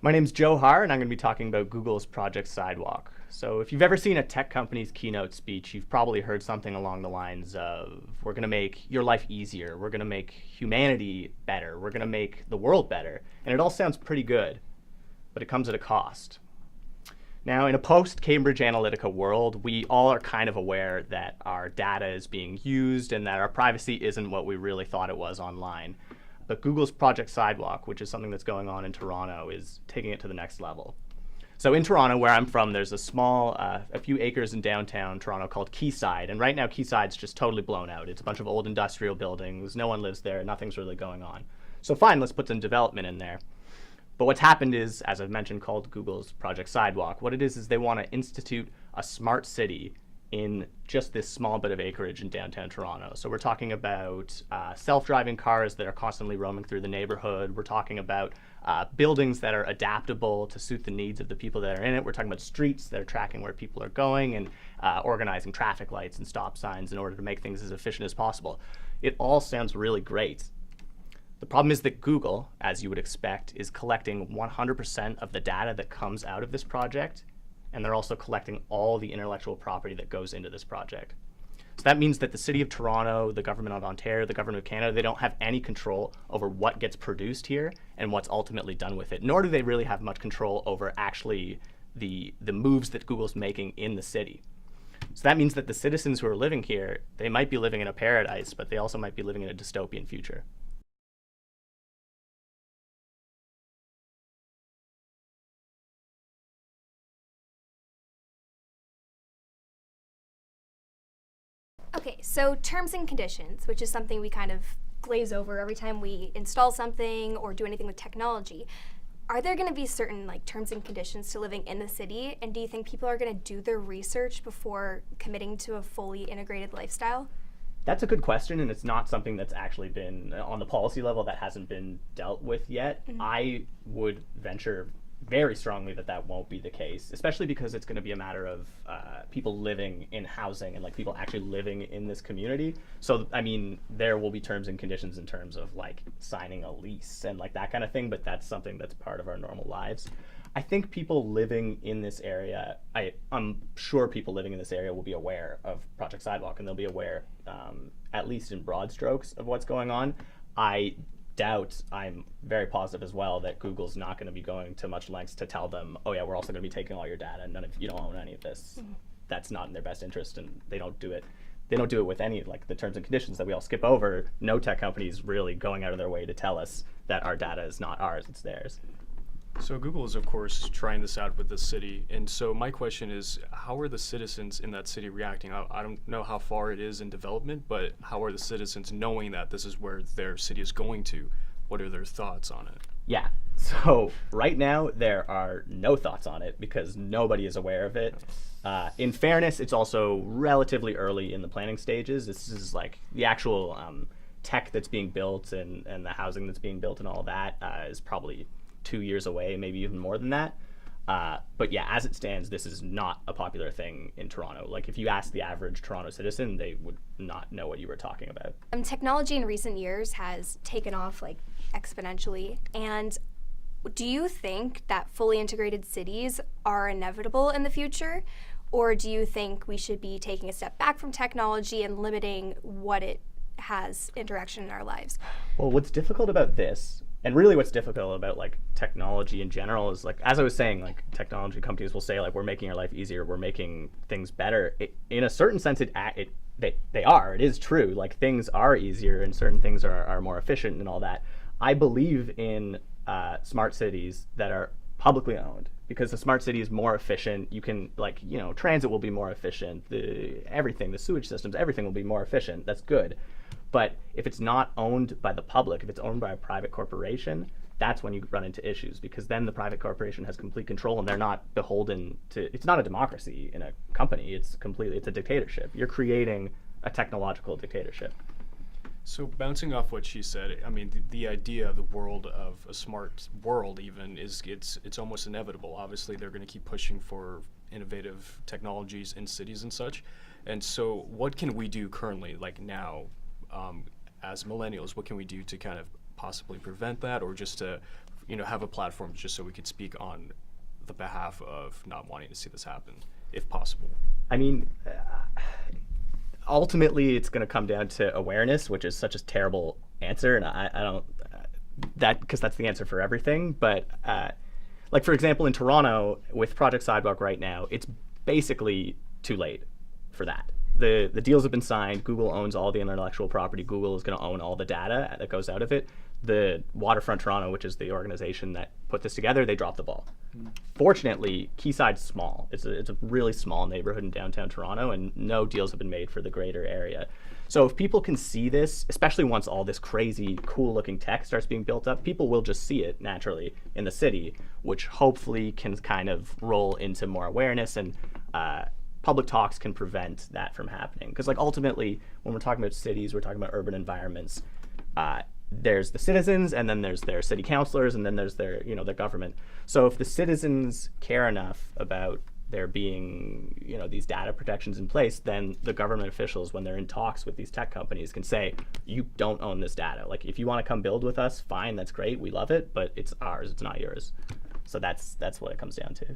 My name's Joe Har, and I'm going to be talking about Google's Project Sidewalk. So, if you've ever seen a tech company's keynote speech, you've probably heard something along the lines of, we're going to make your life easier, we're going to make humanity better, we're going to make the world better. And it all sounds pretty good, but it comes at a cost. Now, in a post-Cambridge Analytica world, we all are kind of aware that our data is being used and that our privacy isn't what we really thought it was online. But Google's Project Sidewalk, which is something that's going on in Toronto, is taking it to the next level. So in Toronto, where I'm from, there's a few acres in downtown Toronto called Quayside. And right now, Quayside's just totally blown out. It's a bunch of old industrial buildings. No one lives there. Nothing's really going on. So fine, let's put some development in there. But what's happened is, as I've mentioned, called Google's Project Sidewalk. What it is they want to institute a smart city in just this small bit of acreage in downtown Toronto. So we're talking about self-driving cars that are constantly roaming through the neighborhood. We're talking about buildings that are adaptable to suit the needs of the people that are in it. We're talking about streets that are tracking where people are going and organizing traffic lights and stop signs in order to make things as efficient as possible. It all sounds really great. The problem is that Google, as you would expect, is collecting 100% of the data that comes out of this project, and they're also collecting all the intellectual property that goes into this project. So that means that the City of Toronto, the Government of Ontario, the Government of Canada, they don't have any control over what gets produced here and what's ultimately done with it, nor do they really have much control over actually the moves that Google's making in the city. So that means that the citizens who are living here, they might be living in a paradise, but they also might be living in a dystopian future. Okay, so terms and conditions, which is something we kind of glaze over every time we install something or do anything with technology. Are there going to be certain terms and conditions to living in the city? And do you think people are going to do their research before committing to a fully integrated lifestyle? That's a good question, and it's not something that's actually been on the policy level that hasn't been dealt with yet. I would venture very strongly that that won't be the case, especially because it's going to be a matter of people living in housing and people actually living in this community. So, I mean, there will be terms and conditions in terms of signing a lease and that kind of thing, but that's something that's part of our normal lives. I think people living in this area, I'm sure people living in this area will be aware of Project Sidewalk, and they'll be aware, at least in broad strokes, of what's going on. I'm very positive as well that Google's not going to be going to much lengths to tell them, oh yeah, we're also going to be taking all your data, and you don't own any of this. That's not in their best interest, and they don't do it. They don't do it with any the terms and conditions that we all skip over. No tech company is really going out of their way to tell us that our data is not ours, it's theirs. So Google is, of course, trying this out with the city. And so my question is, how are the citizens in that city reacting? I don't know how far it is in development, but how are the citizens knowing that this is where their city is going to? What are their thoughts on it? Yeah. So right now, there are no thoughts on it because nobody is aware of it. In fairness, it's also relatively early in the planning stages. This is the actual tech that's being built and the housing that's being built and all that is probably 2 years away, maybe even more than that. But yeah, as it stands, this is not a popular thing in Toronto. If you ask the average Toronto citizen, they would not know what you were talking about. Technology in recent years has taken off exponentially. And do you think that fully integrated cities are inevitable in the future? Or do you think we should be taking a step back from technology and limiting what it has interaction in our lives? Well, what's difficult about this, and really what's difficult about technology in general, is as I was saying, technology companies will say we're making your life easier, we're making things better. In a certain sense, they are. It is true. Things are easier and certain things are more efficient and all that. I believe in smart cities that are publicly owned because the smart city is more efficient. You can transit will be more efficient. The sewage systems, everything will be more efficient. That's good. But if it's not owned by the public, if it's owned by a private corporation, that's when you run into issues because then the private corporation has complete control and they're not beholden to, it's not a democracy in a company, it's a dictatorship. You're creating a technological dictatorship. So bouncing off what she said, I mean, the idea of the world of a smart world even is, it's almost inevitable. Obviously, they're going to keep pushing for innovative technologies in cities and such. And so what can we do currently, now, as millennials, what can we do to kind of possibly prevent that or just to have a platform just so we could speak on the behalf of not wanting to see this happen, if possible. I mean, ultimately, it's going to come down to awareness, which is such a terrible answer, and I don't because that's the answer for everything. But like for example, in Toronto with Project Sidewalk right now, it's basically too late for that. The deals have been signed. Google owns all the intellectual property. Google is going to own all the data that goes out of it. The Waterfront Toronto, which is the organization that put this together, they dropped the ball. Fortunately, Quayside's small. It's a really small neighborhood in downtown Toronto, and no deals have been made for the greater area. So if people can see this, especially once all this crazy, cool-looking tech starts being built up, people will just see it naturally in the city, which hopefully can kind of roll into more awareness, and public talks can prevent that from happening. Because like ultimately, when we're talking about cities, we're talking about urban environments. There's the citizens, and then there's their city councilors, and then there's their their government. So if the citizens care enough about there being these data protections in place, then the government officials, when they're in talks with these tech companies, can say, you don't own this data. Like if you want to come build with us, fine, that's great, we love it, but it's ours, it's not yours. So that's what it comes down to.